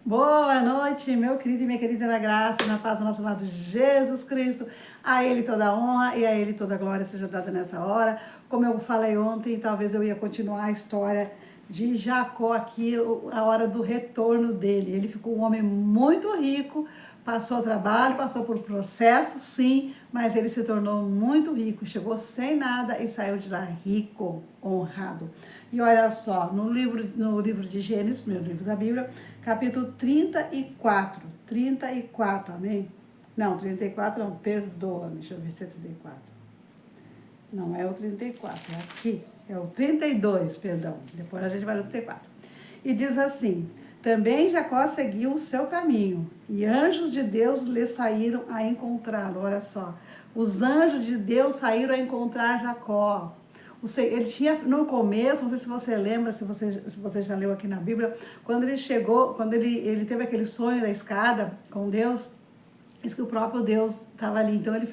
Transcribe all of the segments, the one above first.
Boa noite, meu querido e minha querida na graça, na paz do nosso amado Jesus Cristo. A Ele toda a honra e a Ele toda a glória seja dada nessa hora. Como eu falei ontem, talvez eu ia continuar a história de Jacó aqui, a hora do retorno dele. Ele ficou um homem muito rico, passou trabalho, passou por processo, sim, mas ele se tornou muito rico, chegou sem nada e saiu de lá rico, honrado. E olha só, no livro de Gênesis, primeiro livro da Bíblia, capítulo 34, amém? Não, 34 não, perdoa-me, deixa eu ver se é 34. Não é o 34, é aqui, é o 32, perdão, depois a gente vai no 34. E diz assim: também Jacó seguiu o seu caminho, e anjos de Deus lhe saíram a encontrá-lo. Olha só, os anjos de Deus saíram a encontrar Jacó. Ele tinha, no começo, não sei se você lembra, se você já leu aqui na Bíblia, quando ele chegou, quando ele teve aquele sonho da escada com Deus, diz que o próprio Deus estava ali. Então ele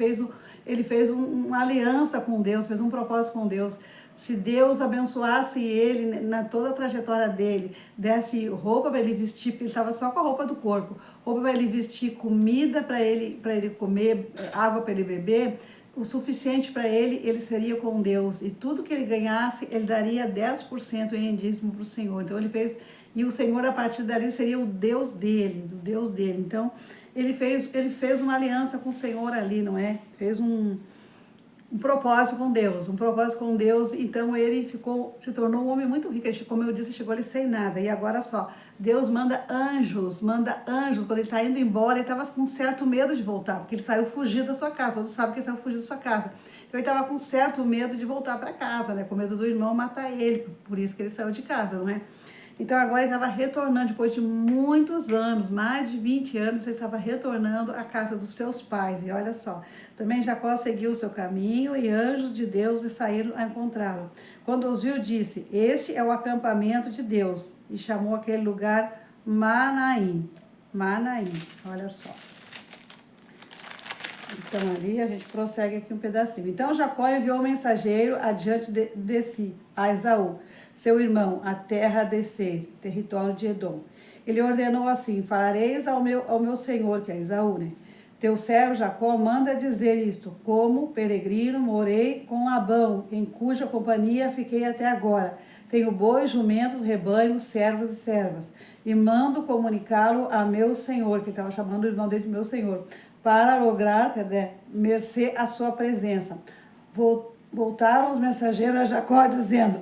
fez uma aliança com Deus, fez um propósito com Deus. Se Deus abençoasse ele na toda a trajetória dele, desse roupa para ele vestir, porque ele estava só com a roupa do corpo, roupa para ele vestir, comida para ele comer, água para ele beber, o suficiente para ele, ele seria com Deus. E tudo que ele ganhasse, ele daria 10% em dízimo para o Senhor. Então ele fez, e o Senhor a partir dali seria o Deus dele, do Deus dele. Então ele fez uma aliança com o Senhor ali, não é? Fez um propósito com Deus, então ele se tornou um homem muito rico, como eu disse, chegou ali sem nada, e agora só, Deus manda anjos, quando ele está indo embora, ele estava com certo medo de voltar, porque ele saiu fugir da sua casa, todos sabem que ele saiu fugir da sua casa, então ele estava com certo medo de voltar para casa, né, com medo do irmão matar ele, por isso que ele saiu de casa, não é? Então agora ele estava retornando, depois de muitos anos, mais de 20 anos, ele estava retornando à casa dos seus pais. E olha só, também Jacó seguiu o seu caminho e anjos de Deus lhe saíram a encontrá-lo. Quando os viu, disse: este é o acampamento de Deus. E chamou aquele lugar Manaim. Manaim, olha só. Então ali a gente prossegue aqui um pedacinho. Então Jacó enviou um mensageiro adiante de si, a Esaú, seu irmão, a terra a descer, território de Edom. Ele ordenou assim: falareis ao meu senhor, que é Esaú, né? Teu servo Jacó manda dizer isto: como peregrino morei com Labão, em cuja companhia fiquei até agora. Tenho bois, jumentos, rebanhos, servos e servas. E mando comunicá-lo a meu senhor, que estava chamando o irmão dele de meu senhor, para lograr, mercê a sua presença. Voltaram os mensageiros a Jacó, dizendo: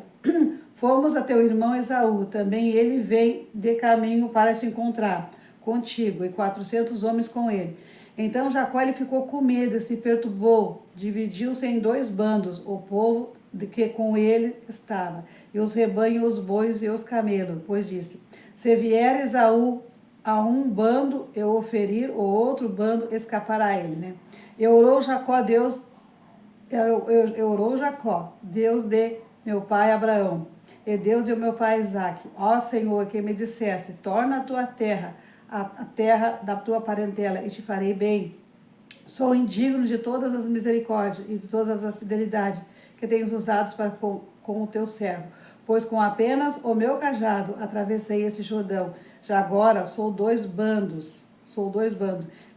fomos a teu irmão Esaú, também ele vem de caminho para te encontrar contigo, e 400 homens com ele. Então Jacó ele ficou com medo e se perturbou, dividiu-se em 2 bandos, o povo que com ele estava, e os rebanhos, os bois e os camelos, pois disse: se vier Esaú a um bando eu o ferir, o outro bando escapará a ele, né? Orou Jacó, Deus de meu pai Abraão, e Deus de meu pai Isaque: ó Senhor, que me disseste: torna a tua terra, a terra da tua parentela, e te farei bem. Sou indigno de todas as misericórdias e de todas as fidelidades que tens usado para com o teu servo, pois com apenas o meu cajado atravessei este Jordão. Já agora sou dois bandos.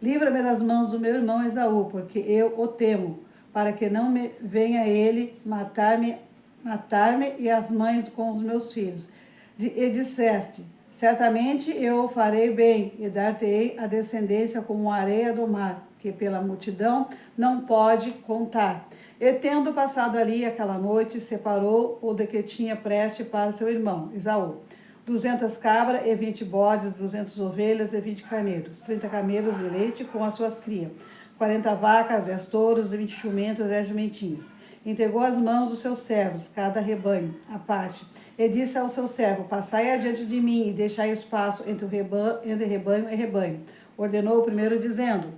Livra-me das mãos do meu irmão Esaú, porque eu o temo, para que não me venha ele matar-me e as mães com os meus filhos. E disseste: certamente eu o farei bem, e dar-te-ei a descendência como a areia do mar, que pela multidão não pode contar. E tendo passado ali aquela noite, separou o de que tinha preste para seu irmão, Esaú: 200 cabras e 20 bodes, 200 ovelhas e 20 carneiros, 30 camelos de leite com as suas crias, 40 vacas, 10 touros e 20 jumentos e 10 jumentinhos. Entregou as mãos dos seus servos, cada rebanho, à parte, e disse ao seu servo: passai adiante de mim e deixai espaço entre rebanho e rebanho. Ordenou o primeiro, dizendo: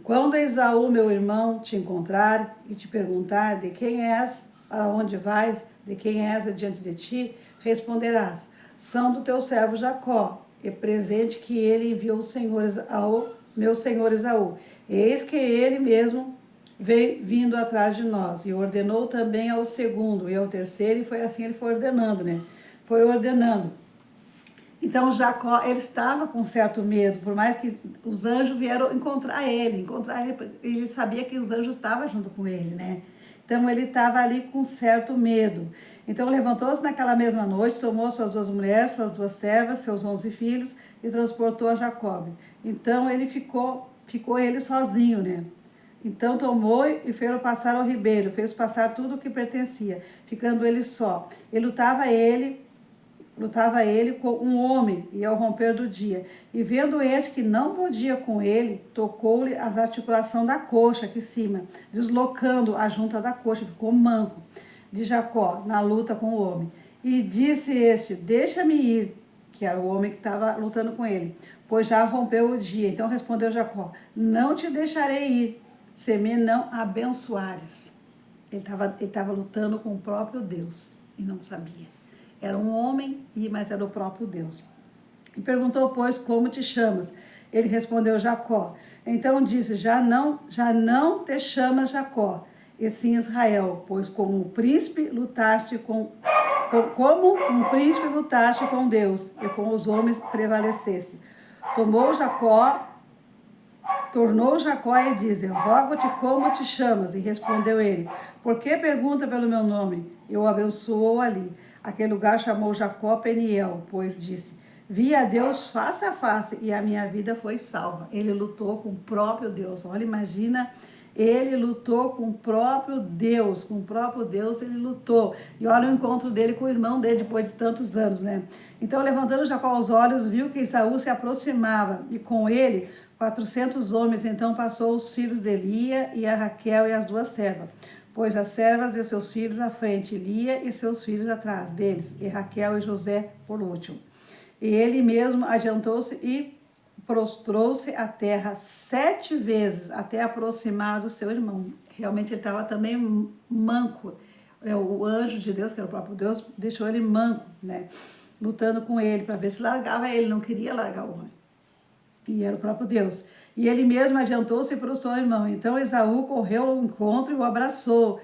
quando Esaú, meu irmão, te encontrar e te perguntar: de quem és, para onde vais, de quem és adiante de ti, responderás: são do teu servo Jacó, e presente que ele enviou o Senhor ao meu senhor Esaú. Eis que ele mesmo veio vindo atrás de nós. E ordenou também ao segundo e ao terceiro, e foi assim, ele foi ordenando, né? Foi ordenando. Então Jacó, ele estava com certo medo, por mais que os anjos vieram encontrar ele, ele sabia que os anjos estavam junto com ele, né? Então ele estava ali com certo medo. Então levantou-se naquela mesma noite, tomou suas 2 mulheres, suas 2 servas, seus 11 filhos e transportou a Jacob. Então ele ficou ele sozinho, né? Então tomou e fez passar ao ribeiro, fez passar tudo o que pertencia, ficando ele só. E lutava ele com um homem, e ao romper do dia. E vendo este que não podia com ele, tocou-lhe as articulações da coxa aqui em cima, deslocando a junta da coxa, ficou manco de Jacó na luta com o homem. E disse este, deixa-me ir, que era o homem que estava lutando com ele, pois já rompeu o dia. Então respondeu Jacó, não te deixarei ir, se me não abençoares. Ele estava lutando com o próprio Deus e não sabia. Era um homem, mas era o próprio Deus. E perguntou, pois, como te chamas? Ele respondeu, Jacó. Então disse, já não te chamas Jacó, e sim Israel, pois como um príncipe lutaste com Deus, e com os homens prevaleceste. Tornou Jacó e disse, rogo-te como te chamas? E respondeu ele, por que pergunta pelo meu nome? E o abençoou ali. Aquele lugar chamou Jacó Peniel, pois disse, vi a Deus face a face e a minha vida foi salva. Ele lutou com o próprio Deus. Olha, imagina, ele lutou com o próprio Deus ele lutou. E olha o encontro dele com o irmão dele depois de tantos anos, né? Então, levantando Jacó os olhos, viu que Esaú se aproximava e com ele 400 homens. Então passou os filhos de Lia e a Raquel e as 2 servas. Pôs as servas e seus filhos à frente, Lia e seus filhos atrás deles, e Raquel e José por último. E ele mesmo adiantou-se e prostrou-se à terra 7 vezes, até aproximar do seu irmão. Realmente ele estava também manco. O anjo de Deus, que era o próprio Deus, deixou ele manco, né? Lutando com ele, para ver se largava ele, não queria largar o homem. E era o próprio Deus. E ele mesmo adiantou-se e prostrou o irmão. Então Esaú correu ao encontro e o abraçou.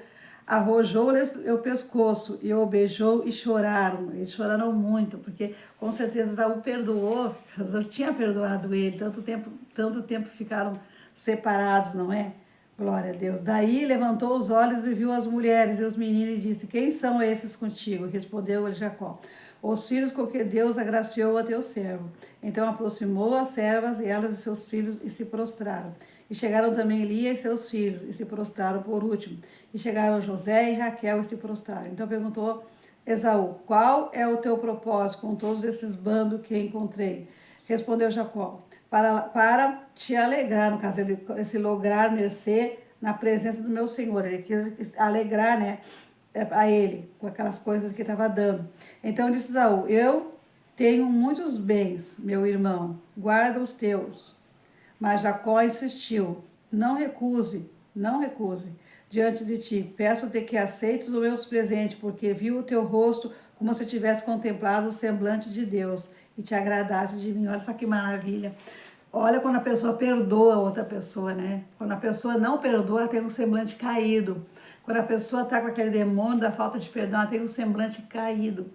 Arrojou-lhe o pescoço e o beijou e choraram. Eles choraram muito, porque com certeza Esaú perdoou. Esaú tinha perdoado ele. Tanto tempo ficaram separados, não é? Glória a Deus. Daí levantou os olhos e viu as mulheres e os meninos e disse, quem são esses contigo? Respondeu-lhe Jacó, os filhos com que Deus agraciou a teu servo. Então aproximou as servas e elas e seus filhos e se prostraram. E chegaram também Lia e seus filhos e se prostraram por último. E chegaram José e Raquel e se prostraram. Então perguntou Esaú, qual é o teu propósito com todos esses bandos que encontrei? Respondeu Jacó, para te alegrar, no caso, esse lograr mercê na presença do meu Senhor. Ele quis alegrar, né, a ele, com aquelas coisas que estava dando. Então disse Esaú, eu tenho muitos bens, meu irmão, guarda os teus. Mas Jacó insistiu, não recuse diante de ti. Peço-te que aceites os meus presentes, porque viu o teu rosto como se tivesse contemplado o semblante de Deus e te agradasse de mim. Olha só que maravilha. Olha quando a pessoa perdoa outra pessoa, né? Quando a pessoa não perdoa, ela tem um semblante caído. Quando a pessoa está com aquele demônio da falta de perdão, ela tem um semblante caído.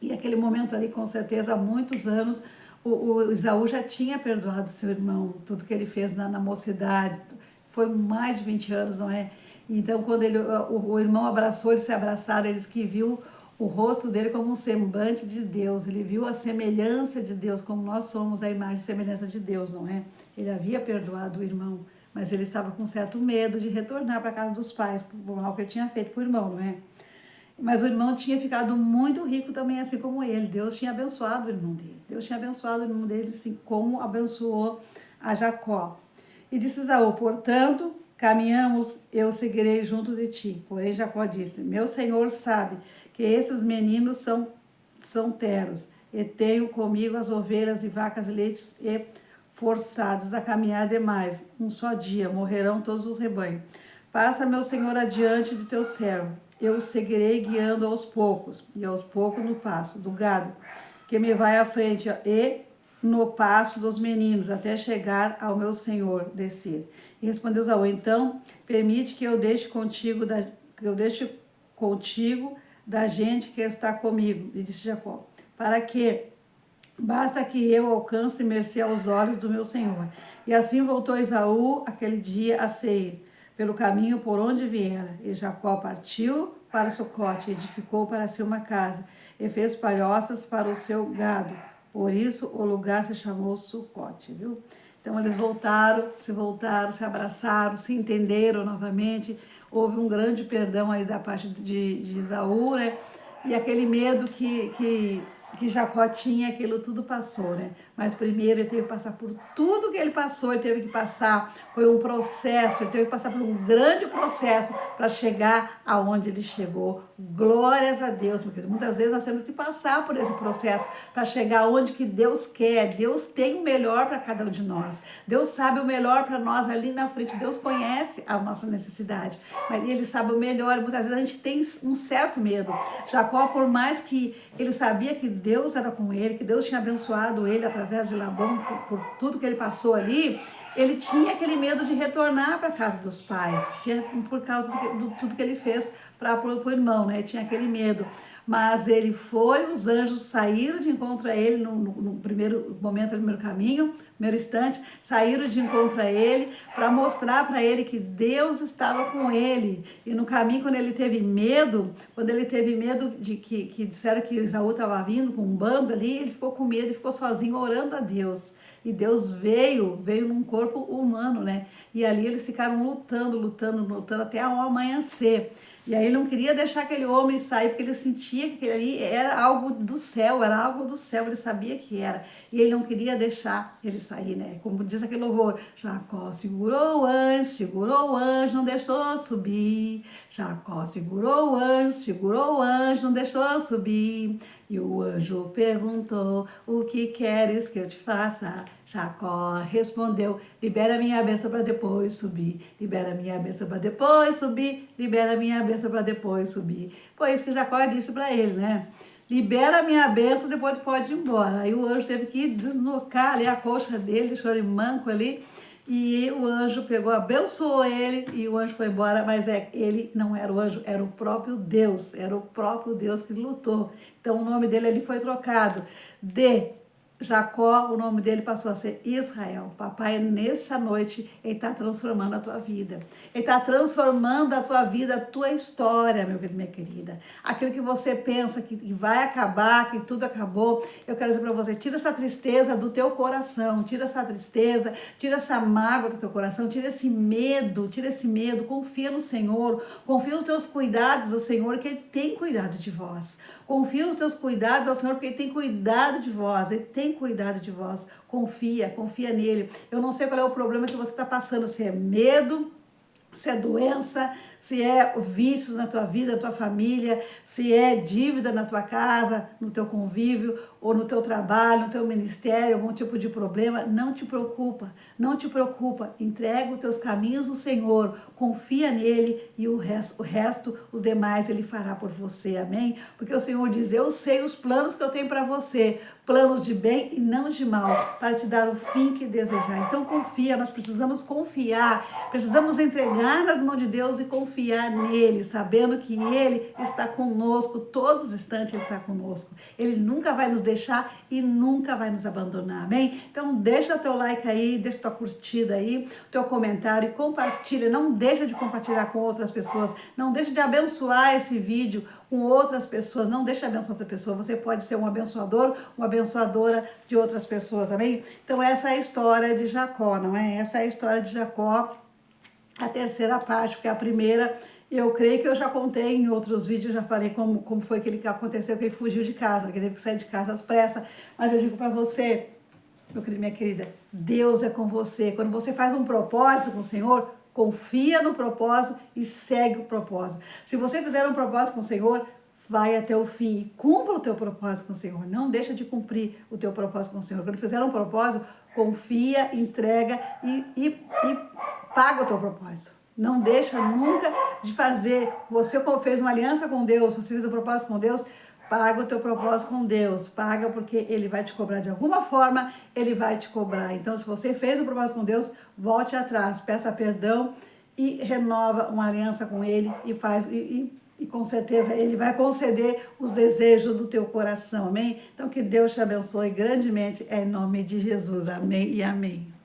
E aquele momento ali, com certeza, há muitos anos, o Esaú já tinha perdoado seu irmão, tudo que ele fez na mocidade. Foi mais de 20 anos, não é? Então, quando o irmão abraçou, eles se abraçaram, eles que viu o rosto dele como um semblante de Deus. Ele viu a semelhança de Deus, como nós somos a imagem e semelhança de Deus, não é? Ele havia perdoado o irmão, mas ele estava com certo medo de retornar para a casa dos pais, por mal que ele tinha feito para o irmão, não é? Mas o irmão tinha ficado muito rico também, assim como ele. Deus tinha abençoado o irmão dele. Deus tinha abençoado o irmão dele, assim como abençoou a Jacó. E disse Esaú, portanto, caminhamos, eu seguirei junto de ti. Porém, Jacó disse, meu senhor sabe que esses meninos são teros, e tenho comigo as ovelhas e vacas e leites e forçadas a caminhar demais. Um só dia morrerão todos os rebanhos. Passa, meu senhor, adiante de teu servo. Eu o seguirei guiando aos poucos, e aos poucos no passo do gado, que me vai à frente, e no passo dos meninos, até chegar ao meu senhor descer. E respondeu Esaú, então, permite que eu deixe contigo da gente que está comigo. E disse Jacó, para que basta que eu alcance mercê aos olhos do meu Senhor. E assim voltou Esaú aquele dia a Seir, pelo caminho por onde viera. E Jacó partiu para Sucote, edificou para si uma casa, e fez palhoças para o seu gado. Por isso o lugar se chamou Sucote, viu? Então eles voltaram, se abraçaram, se entenderam novamente. Houve um grande perdão aí da parte de Esaú, né? E aquele medo que Jacó tinha, aquilo tudo passou, né? Mas primeiro ele teve que passar por tudo que ele passou, ele teve que passar, foi um processo, ele teve que passar por um grande processo para chegar aonde ele chegou. Glórias a Deus, porque muitas vezes nós temos que passar por esse processo para chegar onde que Deus quer. Deus tem o melhor para cada um de nós. Deus sabe o melhor para nós ali na frente. Deus conhece as nossas necessidades, mas Ele sabe o melhor. Muitas vezes a gente tem um certo medo. Jacó, por mais que ele sabia que Deus era com ele, que Deus tinha abençoado ele através de Labão, por tudo que ele passou ali, ele tinha aquele medo de retornar para a casa dos pais, por causa de tudo que ele fez para o irmão, né? Tinha aquele medo. Mas ele foi, os anjos saíram de encontro a ele no primeiro momento, no primeiro caminho, no primeiro instante, saíram de encontro a ele para mostrar para ele que Deus estava com ele. E no caminho, quando ele teve medo de que disseram que Esaú estava vindo com um bando ali, ele ficou com medo e ficou sozinho orando a Deus. E Deus veio num corpo humano, né? E ali eles ficaram lutando até ao amanhecer. E aí ele não queria deixar aquele homem sair, porque ele sentia que aquele ali era algo do céu, ele sabia que era. E ele não queria deixar ele sair, né? Como diz aquele louvor, Jacó segurou o anjo, não deixou subir. Jacó segurou o anjo, não deixou subir. E o anjo perguntou, o que queres que eu te faça? Jacó respondeu, libera minha bênção para depois subir. Libera minha bênção para depois subir. Libera minha bênção para depois subir. Foi isso que Jacó disse para ele, né? Libera minha bênção, depois tu pode ir embora. Aí o anjo teve que deslocar ali a coxa dele, deixou ele manco ali. E o anjo pegou, abençoou ele e o anjo foi embora, mas ele não era o anjo, era o próprio Deus que lutou. Então o nome dele ali foi trocado de Jacó, o nome dele passou a ser Israel. Papai, nessa noite, Ele está transformando a tua vida. Ele está transformando a tua vida, a tua história, minha querida. Aquilo que você pensa que vai acabar, que tudo acabou, eu quero dizer para você, tira essa tristeza do teu coração, tira essa tristeza, tira essa mágoa do teu coração, tira esse medo, confia no Senhor, confia nos teus cuidados ao Senhor, que Ele tem cuidado de vós. Confia os teus cuidados ao Senhor, porque Ele tem cuidado de vós. Ele tem cuidado de vós. Confia nele. Eu não sei qual é o problema que você está passando, se é medo, se é doença, se é vícios na tua vida, na tua família, se é dívida na tua casa, no teu convívio, ou no teu trabalho, no teu ministério, algum tipo de problema, não te preocupa, entrega os teus caminhos no Senhor, confia nele e o resto, os demais, ele fará por você, amém? Porque o Senhor diz, eu sei os planos que eu tenho para você, planos de bem e não de mal, para te dar o fim que desejar. Então confia, nós precisamos confiar, precisamos entregar nas mãos de Deus e confiar nele, sabendo que ele está conosco, todos os instantes ele está conosco. Ele nunca vai nos deixar e nunca vai nos abandonar, amém? Então deixa teu like aí, deixa tua curtida aí, teu comentário e compartilha, não deixa de compartilhar com outras pessoas, não deixa de abençoar esse vídeo com outras pessoas, não deixa de abençoar outra pessoa, você pode ser um abençoador, uma abençoadora de outras pessoas, amém? Então essa é a história de Jacó, não é? Essa é a história de Jacó, a terceira parte, porque a primeira, eu creio que eu já contei em outros vídeos, já falei como foi que ele aconteceu, que ele fugiu de casa, que ele teve que sair de casa às pressas, mas eu digo para você, meu querido, minha querida, Deus é com você. Quando você faz um propósito com o Senhor, confia no propósito e segue o propósito. Se você fizer um propósito com o Senhor, vai até o fim e cumpra o teu propósito com o Senhor. Não deixa de cumprir o teu propósito com o Senhor. Quando fizer um propósito, confia, entrega e paga o teu propósito. Não deixa nunca de fazer. Você fez uma aliança com Deus, você fez um propósito com Deus, paga o teu propósito com Deus, paga porque Ele vai te cobrar de alguma forma, Ele vai te cobrar. Então, se você fez um propósito com Deus, volte atrás, peça perdão e renova uma aliança com Ele e E com certeza Ele vai conceder os desejos do teu coração, amém? Então que Deus te abençoe grandemente, em nome de Jesus, amém e amém.